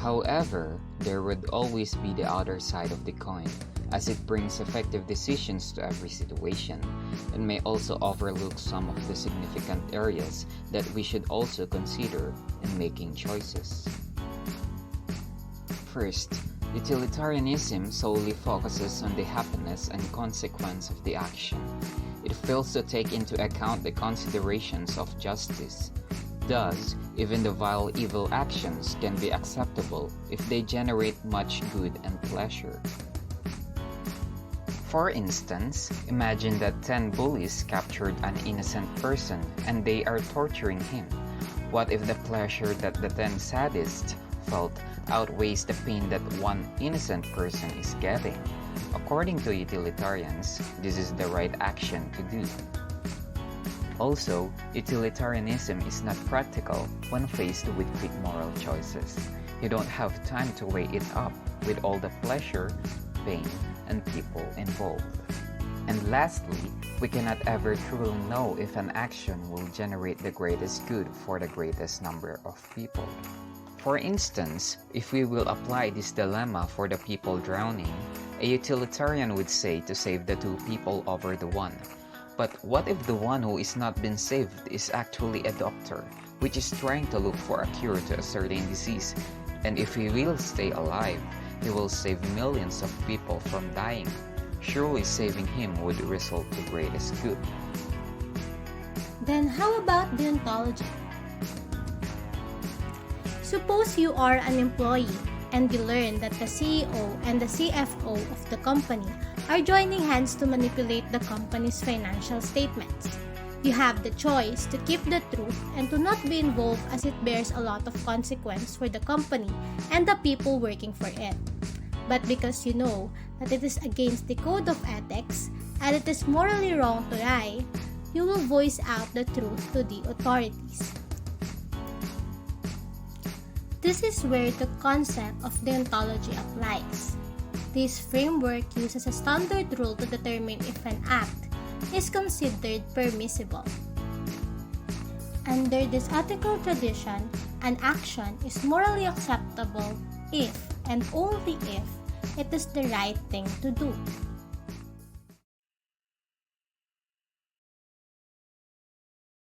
However, there would always be the other side of the coin, as it brings effective decisions to every situation, and may also overlook some of the significant areas that we should also consider in making choices. First, utilitarianism solely focuses on the happiness and consequence of the action. It fails to take into account the considerations of justice. Thus, even the vile evil actions can be acceptable if they generate much good and pleasure. For instance, imagine that 10 bullies captured an innocent person and they are torturing him. What if the pleasure that the 10 sadists felt outweighs the pain that one innocent person is getting? According to utilitarians, this is the right action to do. Also, utilitarianism is not practical when faced with quick moral choices. You don't have time to weigh it up with all the pleasure, pain, and people involved. And lastly, we cannot ever truly know if an action will generate the greatest good for the greatest number of people. For instance, if we will apply this dilemma for the people drowning, a utilitarian would say to save the 2 people over the one. But what if the one who is not been saved is actually a doctor, which is trying to look for a cure to a certain disease, and if he will stay alive, he will save millions of people from dying? Surely saving him would result to greatest good. Then how about deontology? Suppose you are an employee and you learn that the CEO and the CFO of the company are joining hands to manipulate the company's financial statements. You have the choice to keep the truth and to not be involved, as it bears a lot of consequence for the company and the people working for it. But because you know that it is against the code of ethics and it is morally wrong to lie, you will voice out the truth to the authorities. This is where the concept of deontology applies. This framework uses a standard rule to determine if an act is considered permissible. Under this ethical tradition, an action is morally acceptable if and only if it is the right thing to do.